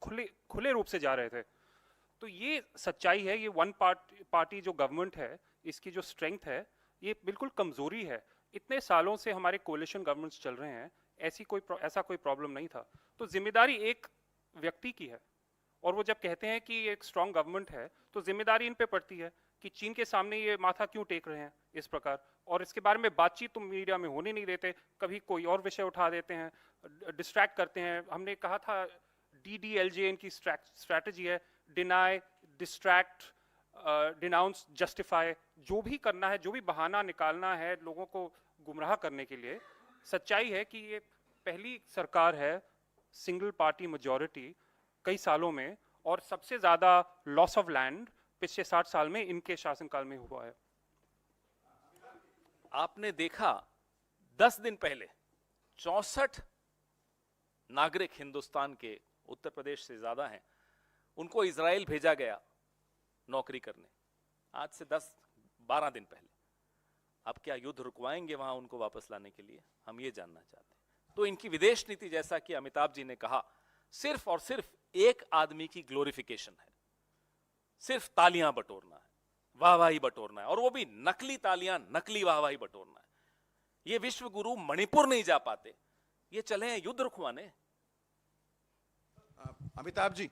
खुले रूप से जा रहे थे। तो ये सच्चाई है, ये वन पार्टी जो गवर्नमेंट है, इसकी जो स्ट्रेंथ है ये बिल्कुल कमजोरी है। इतने सालों से हमारे कोalition गवर्नमेंट्स चल रहे हैं, ऐसा कोई प्रॉब्लम नहीं था। तो जिम्मेदारी एक व्यक्ति की है और वो जब कहते हैं कि एक स्ट्रांग गवर्नमेंट है तो जिम्मेदारी इन पे पड़ती है कि चीन के सामने ये माथा क्यों टेक रहे हैं इस प्रकार, और इसके बारे में बातचीत तो मीडिया में होने नहीं देते, कभी कोई और विषय उठा देते हैं, डिस्ट्रैक्ट करते हैं। हमने कहा था DDLJ इनकी स्ट्रैटेजी है, डिनाई, डिस्ट्रैक्ट, डिनाउंस, जस्टिफाई। जो भी करना है, जो भी बहाना निकालना है लोगों को गुमराह करने के लिए। सच्चाई है कि ये पहली सरकार है सिंगल पार्टी मेजॉरिटी कई सालों में, और सबसे ज्यादा लॉस ऑफ लैंड पिछले 60 साल में इनके शासनकाल में हुआ है। आपने देखा 10 दिन पहले 64 नागरिक हिंदुस्तान के, उत्तर प्रदेश से ज्यादा हैं, उनको इजराइल भेजा गया नौकरी करने, आज से 10-12 दिन पहले। अब क्या युद्ध रुकवाएंगे वहां उनको वापस लाने के लिए? हम ये जानना चाहते हैं। तो इनकी विदेश नीति, जैसा कि अमिताभ जी ने कहा, सिर्फ और सिर्फ एक आदमी की ग्लोरिफिकेशन है, सिर्फ तालियां बटोरना है, वाहवाही बटोरना है, और वो भी नकली तालियां, नकली वाहवाही बटोरना है। ये विश्व गुरु मणिपुर नहीं जा पाते, ये चले हैं युद्ध रुकवाने। अमिताभ जी,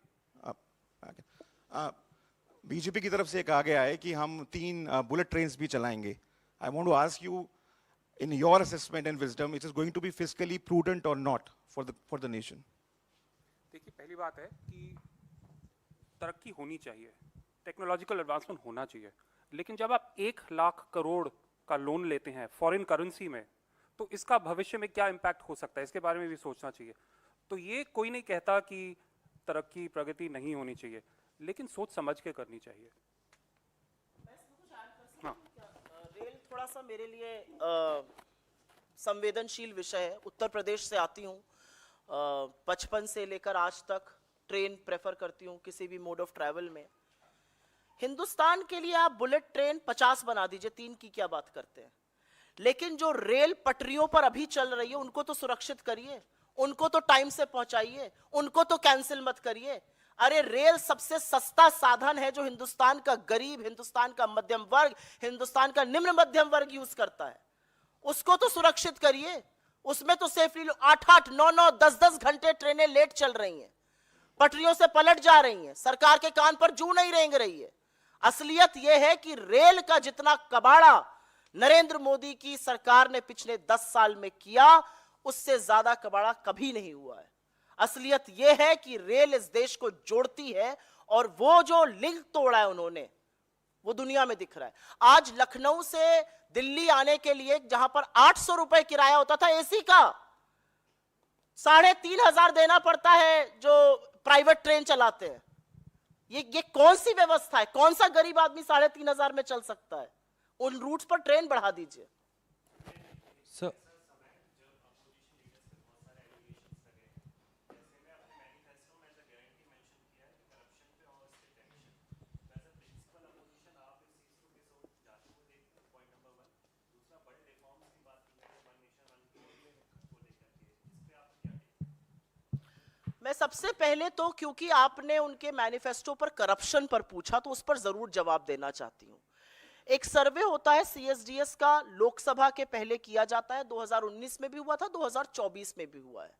बीजेपी की तरफ से कहा गया है कि हम 3 बुलेट ट्रेन्स भी चलाएंगे। I want to ask you, in your assessment and wisdom, it is going to be fiscally prudent और नॉट फॉर द नेशन? देखिए, पहली बात है कि तरक्की होनी चाहिए, टेक्नोलॉजिकल एडवांसमेंट होना चाहिए, लेकिन जब आप 1 लाख करोड़ का लोन लेते हैं फॉरेन करेंसी में, तो इसका भविष्य में क्या इम्पैक्ट हो सकता है, इसके बारे में भी सोचना चाहिए। तो ये कोई नहीं कहता कि तरक्की प्रगति नहीं होनी चाहिए, लेकिन सोच समझ के करनी चाहिए। हाँ। रेल थोड़ा सा मेरे लिए संवेदनशील विषय है। उत्तर प्रदेश से आती हूँ, 55 से लेकर आज तक ट्रेन प्रेफर करती हूँ किसी भी मोड ऑफ ट्रैवल में। हिंदुस्तान के लिए आप बुलेट ट्रेन 50 बना दीजिए, 3 की क्या बात करते हैं, लेकिन जो रेल पटरियों पर अभी चल रही है उनको तो सुरक्षित करिए, उनको तो टाइम से पहुंचाइए, उनको तो कैंसिल मत करिए। अरे रेल सबसे सस्ता साधन है जो हिंदुस्तान का गरीब, हिंदुस्तान का मध्यम वर्ग, हिंदुस्तान का निम्न मध्यम वर्ग यूज करता है, उसको तो सुरक्षित करिए। उसमें तो सेफली 8-8, 9-9, 10-10 घंटे ट्रेनें लेट चल रही हैं, पटरियों से पलट जा रही हैं, सरकार के कान पर जू नहीं रेंग रही है। असलियत यह है कि रेल का जितना कबाड़ा नरेंद्र मोदी की सरकार ने पिछले 10 साल में किया, उससे ज्यादा कबाड़ा कभी नहीं हुआ है। असलियत यह है कि रेल इस देश को जोड़ती है, और वो जो लिंक तोड़ा है उन्होंने, वो दुनिया में दिख रहा है। आज लखनऊ से दिल्ली आने के लिए जहां पर 800 रुपए किराया होता था एसी का, 3,500 देना पड़ता है जो प्राइवेट ट्रेन चलाते हैं। ये कौन सी व्यवस्था है? कौन सा गरीब आदमी 3,500 में चल सकता है? उन रूट्स पर ट्रेन बढ़ा दीजिए। सर, मैं सबसे पहले तो, क्योंकि आपने उनके मैनिफेस्टो पर करप्शन पर पूछा, तो उस पर जरूर जवाब देना चाहती हूं। एक सर्वे होता है CSDS का, लोकसभा के पहले किया जाता है, 2019 में भी हुआ था, 2024 में भी हुआ है।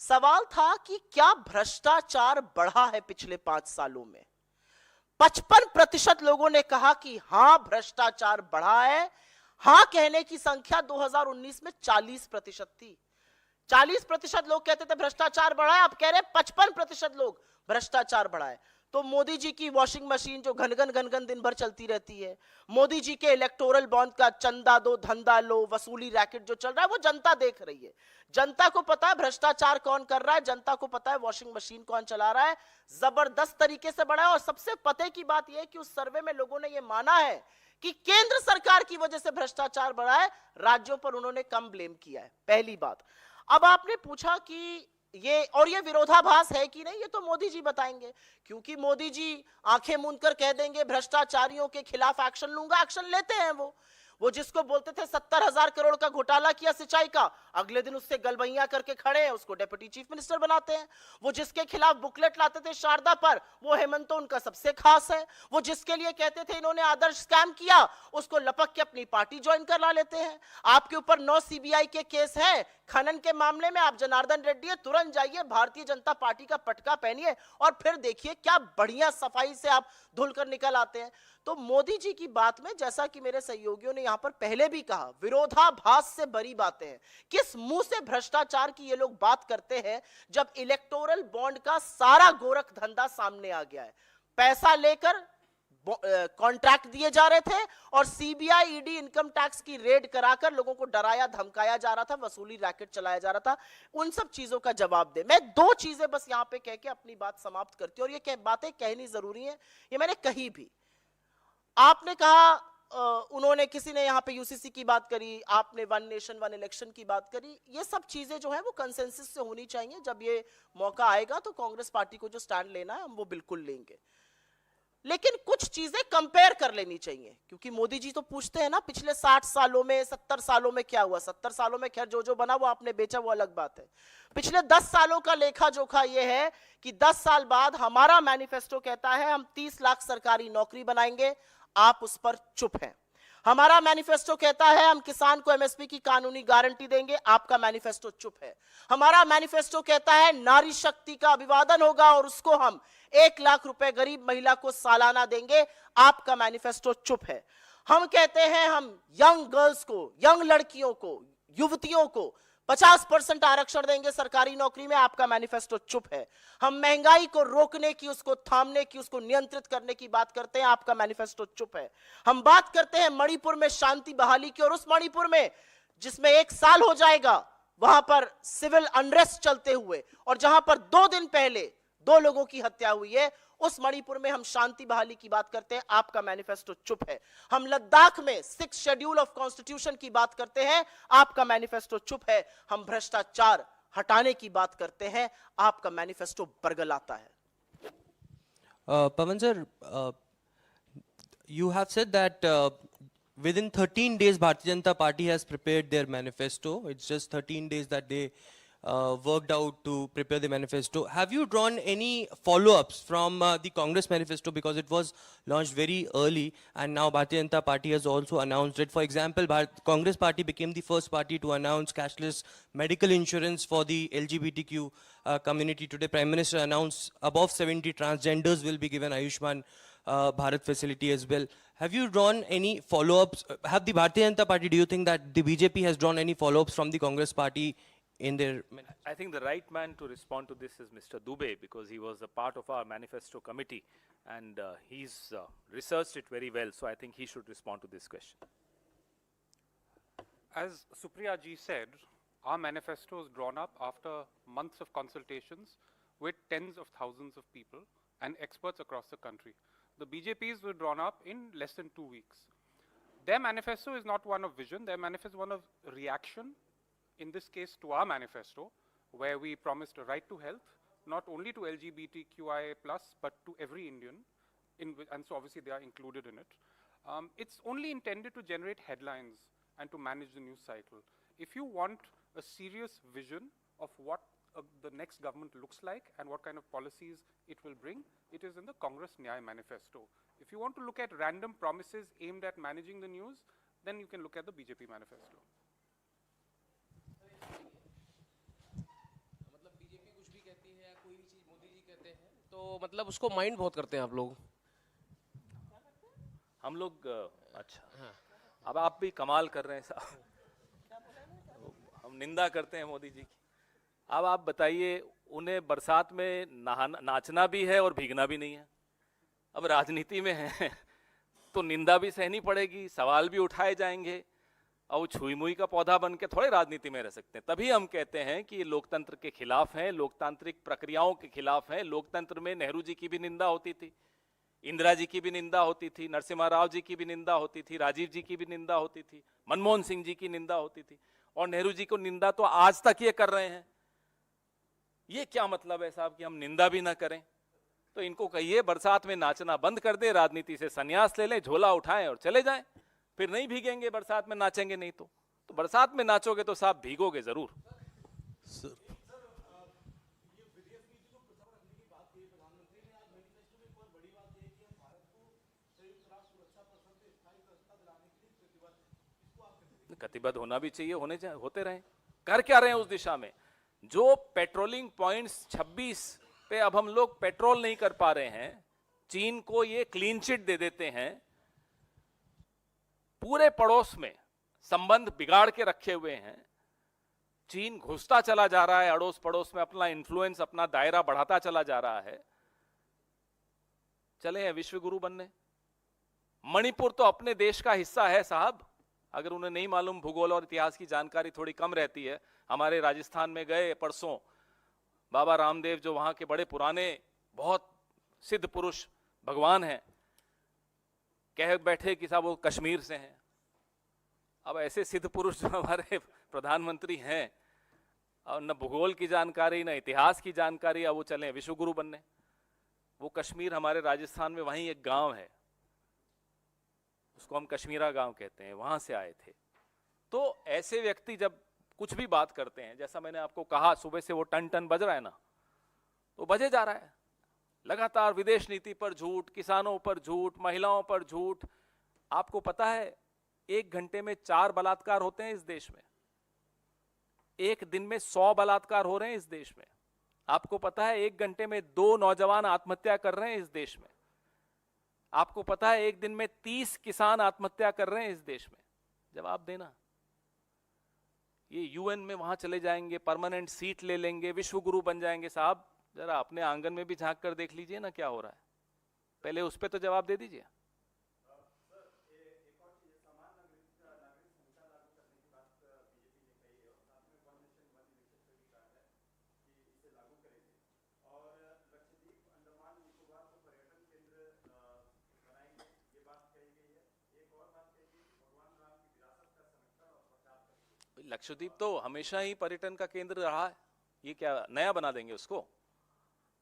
सवाल था कि क्या भ्रष्टाचार बढ़ा है पिछले 5 सालों में? 55% लोगों ने कहा कि हां भ्रष्टाचार बढ़ा है। हां कहने की संख्या 2019 में 40% थी। 40% लोग कहते थे भ्रष्टाचार बढ़ा है, अब कह रहे 55% लोग भ्रष्टाचार बढ़ा है। तो मोदी जी की वॉशिंग मशीन जो घनघन दिन भर चलती रहती है, मोदी जी के इलेक्टोरल बॉन्ड का चंदा दो धंधा लो वसूली रैकेट जो चल रहा है, वो जनता देख रही है। जनता को पता है भ्रष्टाचार कौन कर रहा है, जनता को पता है वॉशिंग मशीन कौन चला रहा है। जबरदस्त तरीके से बढ़ा है। और सबसे पते की बात यह है कि उस सर्वे में लोगों ने यह माना है कि केंद्र सरकार की वजह से भ्रष्टाचार बढ़ा है, राज्यों पर उन्होंने कम ब्लेम किया है। पहली बात। अब आपने पूछा कि ये विरोधाभास है कि नहीं, ये तो मोदी जी बताएंगे, क्योंकि मोदी जी आंखें मूंद कर कह देंगे भ्रष्टाचारियों के खिलाफ एक्शन लूंगा, एक्शन लेते हैं। वो जिसको बोलते थे 70,000 करोड़ का घोटाला किया सिंचाई का, अगले दिन उससे गलबैया करके खड़े हैं, उसको डेप्यूटी चीफ मिनिस्टर बनाते हैं। वो जिसके खिलाफ बुकलेट लाते थे शारदा पर, वो हेमंत तो उनका सबसे खास है। वो जिसके लिए कहते थे इन्होंने आदर्श स्कैम किया, उसको लपक के अपनी पार्टी ज्वाइन कर ला लेते हैं। आपके ऊपर 9 CBI के केस है खनन के मामले में, आप जनार्दन रेड्डी है, तुरंत जाइए भारतीय जनता पार्टी का पटका पहनिए और फिर देखिए क्या बढ़िया सफाई से आप धुल कर निकल आते हैं। तो मोदी जी की बात में, जैसा कि मेरे सहयोगियों ने यहां पर पहले भी कहा, विरोधाभास से भरी बातें हैं। किस मुंह से भ्रष्टाचार की ये लोग बात करते हैं जब इलेक्टोरल बॉन्ड का सारा गोरख धंधा सामने आ गया है। पैसा लेकर कॉन्ट्रैक्ट दिए जा रहे थे और CBI ED इनकम टैक्स की रेड कराकर लोगों को डराया धमकाया जा रहा था, वसूली रैकेट चलाया जा रहा था। उन सब चीजों का जवाब दे। मैं 2 चीजें बस यहां पे कह के अपनी बात समाप्त करती हूं, और ये बातें कहनी जरूरी है, ये मैंने कही भी। आपने कहा, उन्होंने, किसी ने यहां पे UCC की बात करी, आपने 1 नेशन 1 इलेक्शन की बात करी। ये सब चीजें जो है वो कंसेंसस से होनी चाहिए। जब ये मौका आएगा तो कांग्रेस पार्टी को जो स्टैंड लेना है हम वो बिल्कुल लेंगे। लेकिन कुछ चीजें कंपेयर कर लेनी चाहिए, क्योंकि मोदी जी तो पूछते हैं ना पिछले 60 सालों में 70 सालों में क्या हुआ। 70 सालों में खैर जो बना वो आपने बेचा, वो अलग बात है। पिछले 10 सालों का लेखा जोखा ये है कि 10 साल बाद हमारा मैनिफेस्टो कहता है हम 30 लाख सरकारी नौकरी बनाएंगे, आप उस पर चुप हैं। हमारा मैनिफेस्टो कहता है हम किसान को एमएसपी की कानूनी गारंटी देंगे, आपका मैनिफेस्टो चुप है। हमारा मैनिफेस्टो कहता है नारी शक्ति का अभिवादन होगा और उसको हम 1 लाख रुपए गरीब महिला को सालाना देंगे, आपका मैनिफेस्टो चुप है। हम कहते हैं हम यंग गर्ल्स को, यंग लड़कियों को, युवतियों को 50% आरक्षण देंगे सरकारी नौकरी में, आपका मैनिफेस्टो चुप है। हम महंगाई को रोकने की, उसको थामने की, उसको नियंत्रित करने की बात करते हैं, आपका मैनिफेस्टो चुप है। हम बात करते हैं मणिपुर में शांति बहाली की, और उस मणिपुर में जिसमें 1 साल हो जाएगा वहां पर सिविल अनरेस्ट चलते हुए, और जहां पर 2 दिन पहले 2 लोगों की हत्या हुई है, उस मणिपुर में हम शांति बहाली की बात करते हैं, आपका मैनिफेस्टो चुप है। हम लद्दाख में 6 शेड्यूल ऑफ कॉन्स्टिट्यूशन की बात करते हैं, आपका मैनिफेस्टो चुप है। हम भ्रष्टाचार हटाने की बात करते हैं, आपका मैनिफेस्टो बरगलाता है। Pavan sir, you have said that within 13 days Bharatiya Janata Party has prepared their manifesto. It's just 13 days that they worked out to prepare the manifesto. Have you drawn any follow-ups from the Congress manifesto, because it was launched very early and now Bharatiya Janata Party has also announced it? For example, Congress party became the first party to announce cashless medical insurance for the LGBTQ community. Today Prime Minister announced above 70 transgenders will be given Ayushman Bharat facility as well. Have you drawn any follow-ups? Have the Bharatiya Janata Party, do you think that the BJP has drawn any follow-ups from the Congress party in their... I think the right man to respond to this is Mr. Dubey, because he was a part of our manifesto committee and he's researched it very well. So I think he should respond to this question. As Supriya ji said, our manifesto is drawn up after months of consultations with tens of thousands of people and experts across the country. The BJP's were drawn up in less than 2 weeks. Their manifesto is not one of vision, their manifesto is one of reaction, in this case to our manifesto, where we promised a right to health, not only to LGBTQIA+, but to every Indian, and so obviously they are included in it. It's only intended to generate headlines and to manage the news cycle. If you want a serious vision of what the next government looks like and what kind of policies it will bring, it is in the Congress Nyaya manifesto. If you want to look at random promises aimed at managing the news, then you can look at the BJP manifesto. तो मतलब उसको mind बहुत करते हैं आप लोग। हम लोग अच्छा, अब आप भी कमाल कर रहे हैं साहब, हम निंदा करते हैं मोदी जी की। अब आप बताइए, उन्हें बरसात में नाचना भी है और भीगना भी नहीं है। अब राजनीति में है तो निंदा भी सहनी पड़ेगी, सवाल भी उठाए जाएंगे, और वो छुई मुई का पौधा बन के थोड़े राजनीति में रह सकते हैं। तभी हम कहते हैं कि ये लोकतंत्र के खिलाफ हैं, लोकतांत्रिक प्रक्रियाओं के खिलाफ हैं। लोकतंत्र में नेहरू जी की भी निंदा होती थी, इंदिरा जी की भी निंदा होती थी, नरसिम्हा राव जी की भी निंदा होती थी, राजीव जी की भी निंदा होती थी, मनमोहन सिंह जी की निंदा होती थी, और नेहरू जी को निंदा तो आज तक ये कर रहे हैं। ये क्या मतलब है साहब कि हम निंदा भी ना करें? तो इनको कहिए बरसात में नाचना बंद कर दे, राजनीति से संन्यास ले लें, झोला उठाएं और चले जाएं। फिर नहीं भीगेंगे बरसात में, नाचेंगे नहीं तो बरसात में नाचोगे तो साहब भीगोगे जरूर। कटिबद्ध होना भी चाहिए, होते रहे। कर क्या रहे हैं उस दिशा में? जो पेट्रोलिंग पॉइंट्स 26 पे अब हम लोग पेट्रोल नहीं कर पा रहे हैं, चीन को ये क्लीन चिट दे देते हैं, पूरे पड़ोस में संबंध बिगाड़ के रखे हुए हैं। चीन घुसता चला जा रहा है अड़ोस पड़ोस में, अपना इन्फ्लुएंस, अपना दायरा बढ़ाता चला जा रहा है। चले हैं विश्व गुरु बनने। मणिपुर तो अपने देश का हिस्सा है साहब। अगर उन्हें नहीं मालूम, भूगोल और इतिहास की जानकारी थोड़ी कम रहती है। हमारे राजस्थान में गए परसों, बाबा रामदेव जो वहां के बड़े पुराने बहुत सिद्ध पुरुष भगवान हैं, कह बैठे कि साहब वो कश्मीर से हैं। अब ऐसे सिद्ध पुरुष जो हमारे प्रधानमंत्री हैं, और न भूगोल की जानकारी न इतिहास की जानकारी, अब वो चले विश्व गुरु बनने। वो कश्मीर हमारे राजस्थान में वहीं एक गांव है, उसको हम कश्मीरा गांव कहते हैं, वहां से आए थे। तो ऐसे व्यक्ति जब कुछ भी बात करते हैं, जैसा मैंने आपको कहा सुबह से वो टन टन बज रहा है ना, तो बजे जा रहा है लगातार, विदेश नीति पर झूठ, किसानों पर झूठ, महिलाओं पर झूठ। आपको पता है 1 घंटे में 4 बलात्कार होते हैं इस देश में, 1 दिन में 100 बलात्कार हो रहे हैं इस देश में। आपको पता है 1 घंटे में 2 नौजवान आत्महत्या कर रहे हैं इस देश में। आपको पता है 1 दिन में 30 किसान आत्महत्या कर रहे हैं इस देश में। जवाब देना। ये यूएन में वहां चले जाएंगे, परमानेंट सीट ले लेंगे, विश्व गुरु बन जाएंगे। साहब जरा अपने आंगन में भी झांक कर देख लीजिए ना क्या हो रहा है, पहले उस पर तो जवाब दे दीजिए। लक्षद्वीप तो हमेशा ही पर्यटन का केंद्र रहा है, ये क्या नया बना देंगे उसको?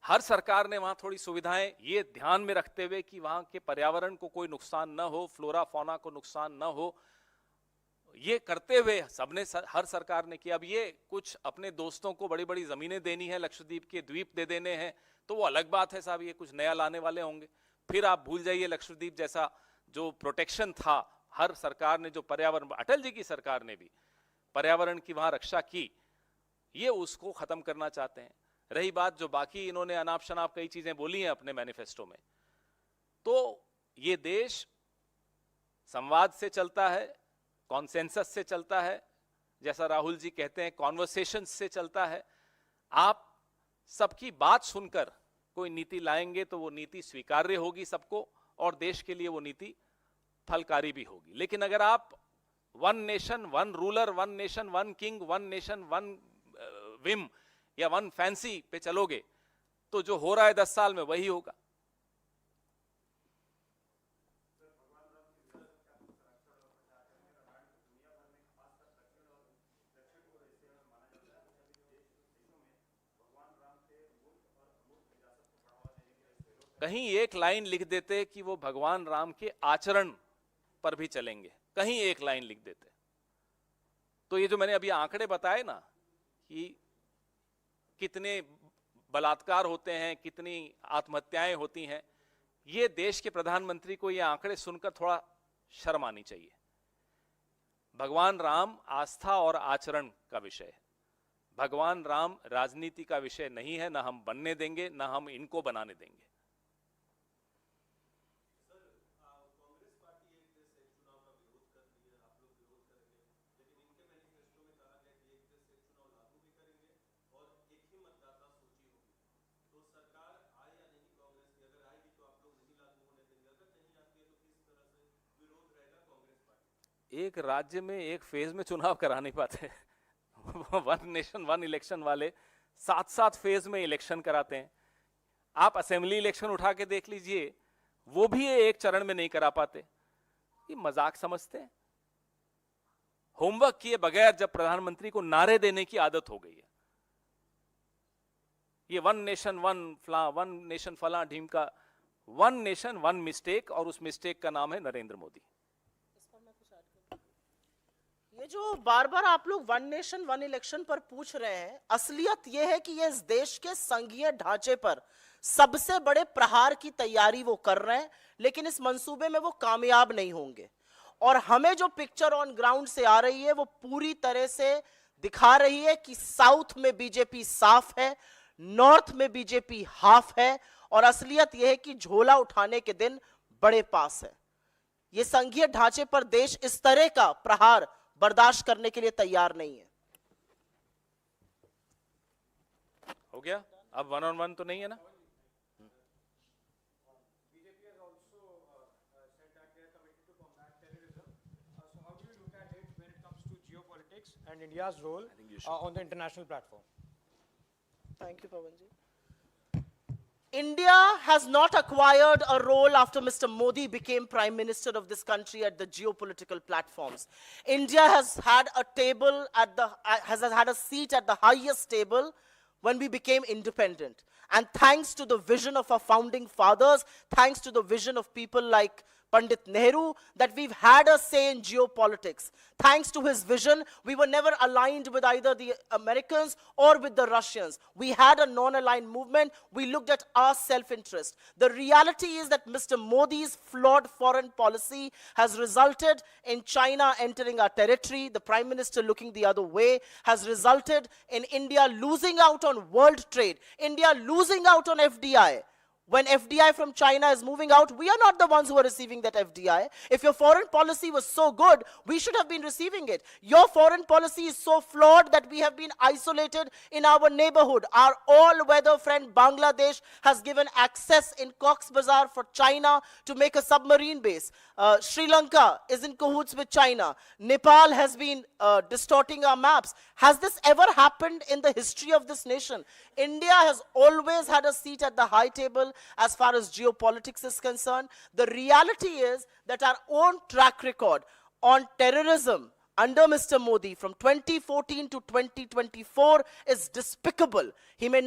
हर सरकार ने वहां थोड़ी सुविधाएं ये ध्यान में रखते हुए कि वहां के पर्यावरण को कोई नुकसान न हो, फ्लोरा फौना को नुकसान न हो, ये करते हुए सबने हर सरकार ने किया। अब ये कुछ अपने दोस्तों को बड़ी बड़ी जमीनें देनी है, लक्षद्वीप के द्वीप दे देने हैं, तो वो अलग बात है साहब, ये कुछ नया लाने वाले होंगे। फिर आप भूल जाइए लक्षद्वीप जैसा जो प्रोटेक्शन था, हर सरकार ने जो पर्यावरण, अटल जी की सरकार ने भी पर्यावरण की वहां रक्षा की, ये उसको खत्म करना चाहते हैं। रही बात जो बाकी इन्होंने अनाप शनाप कई चीजें बोली हैं अपने मैनिफेस्टो में, तो ये देश संवाद से चलता है, कॉन्सेंसस से चलता है, जैसा राहुल जी कहते हैं कॉन्वर्सेशन से चलता है। आप सबकी बात सुनकर कोई नीति लाएंगे तो वो नीति स्वीकार्य होगी सबको, और देश के लिए वो नीति फलकारी भी होगी। लेकिन अगर आप 1 nation 1 ruler, 1 nation 1 king, 1 nation 1 Vim या 1 फैंसी पे चलोगे तो जो हो रहा है 10 साल में वही होगा। कहीं एक लाइन लिख देते कि वो भगवान राम के आचरण पर भी चलेंगे, कहीं एक लाइन लिख देते, तो ये जो मैंने अभी आंकड़े बताए ना कि कितने बलात्कार होते हैं, कितनी आत्महत्याएं होती हैं, ये देश के प्रधानमंत्री को ये आंकड़े सुनकर थोड़ा शर्म आनी चाहिए। भगवान राम आस्था और आचरण का विषय है, भगवान राम राजनीति का विषय नहीं है, ना हम बनने देंगे, ना हम इनको बनाने देंगे। एक राज्य में एक फेज में चुनाव करा नहीं पाते 1 नेशन 1 इलेक्शन वाले 7-7 फेज में इलेक्शन कराते हैं। आप असेंबली इलेक्शन उठा के देख लीजिए, वो भी एक चरण में नहीं करा पाते। ये मजाक समझते हैं। होमवर्क किए बगैर जब प्रधानमंत्री को नारे देने की आदत हो गई है, ये 1 नेशन 1 नेशन फला ढीम का 1 नेशन 1 मिस्टेक, और उस मिस्टेक का नाम है नरेंद्र मोदी। ये जो बार बार आप लोग 1 नेशन 1 इलेक्शन पर पूछ रहे हैं, असलियत ये है कि ये इस देश के संघीय ढांचे पर सबसे बड़े प्रहार की तैयारी वो कर रहे हैं, लेकिन इस मंसूबे में वो कामयाब नहीं होंगे। और हमें जो पिक्चर ऑन ग्राउंड से आ रही है वो पूरी तरह से दिखा रही है कि साउथ में बीजेपी साफ है, नॉर्थ में बीजेपी हाफ है, और असलियत यह है कि झोला उठाने के दिन बड़े पास है। ये संघीय ढांचे पर देश इस तरह का प्रहार बर्दाश्त करने के लिए तैयार नहीं है। हो गया, अब 1-on-1 तो नहीं है ना? And India's role on the international platform. Thank you, Pawanji. India has not acquired a role after Mr. Modi became Prime Minister of this country at the geopolitical platforms. India has had a table at the has had a seat at the highest table when we became independent. And thanks to the vision of our founding fathers, thanks to the vision of people like Pandit Nehru, that we've had a say in geopolitics. Thanks to his vision, we were never aligned with either the Americans or with the Russians. We had a non-aligned movement. We looked at our self-interest. The reality is that Mr. Modi's flawed foreign policy has resulted in China entering our territory, the Prime Minister looking the other way, has resulted in India losing out on world trade, India losing out on FDI. When FDI from China is moving out, we are not the ones who are receiving that FDI. If your foreign policy was so good, we should have been receiving it. Your foreign policy is so flawed that we have been isolated in our neighborhood. Our all-weather friend Bangladesh has given access in Cox's Bazar for China to make a submarine base. Sri Lanka is in cahoots with China. Nepal has been distorting our maps. Has this ever happened in the history of this nation? India has always had a seat at the high table as far as geopolitics is concerned. The reality is that our own track record on terrorism under Mr. Modi from 2014 to 2024 is despicable. He may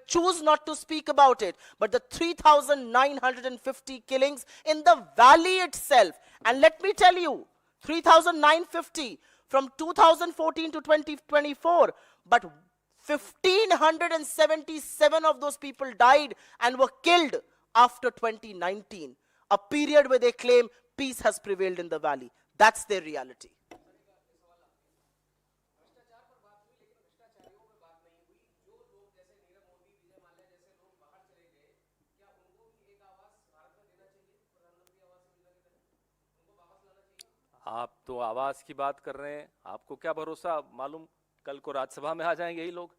choose not to speak about it, but the 3,950 killings in the valley itself, and let me tell you, 3,950 from 2014 to 2024, but 1,577 of those people died and were killed after 2019, a period where they claim peace has prevailed in the valley. That's their reality. आप तो आवाज की बात कर रहे हैं, आपको क्या भरोसा, मालूम कल को राज्यसभा में आ जाएंगे यही लोग।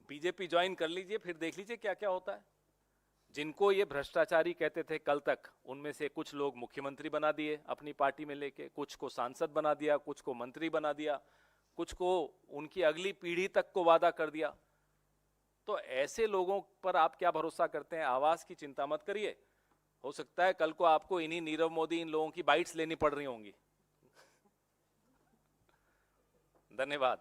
बीजेपी ज्वाइन कर लीजिए, फिर देख लीजिए क्या क्या होता है। जिनको ये भ्रष्टाचारी कहते थे कल तक, उनमें से कुछ लोग मुख्यमंत्री बना दिए अपनी पार्टी में लेके, कुछ को सांसद बना दिया, कुछ को मंत्री बना दिया, कुछ को उनकी अगली पीढ़ी तक को वादा कर दिया। तो ऐसे लोगों पर आप क्या भरोसा करते हैं? आवाज की चिंता मत करिए, हो सकता है कल को आपको इन्हीं नीरव मोदी इन लोगों की बाइट्स लेनी पड़ रही होंगी। धन्यवाद।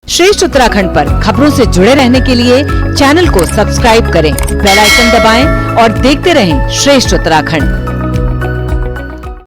श्रेष्ठ उत्तराखंड पर खबरों से जुड़े रहने के लिए चैनल को सब्सक्राइब करें, बेल आइकन दबाएं और देखते रहें श्रेष्ठ उत्तराखंड।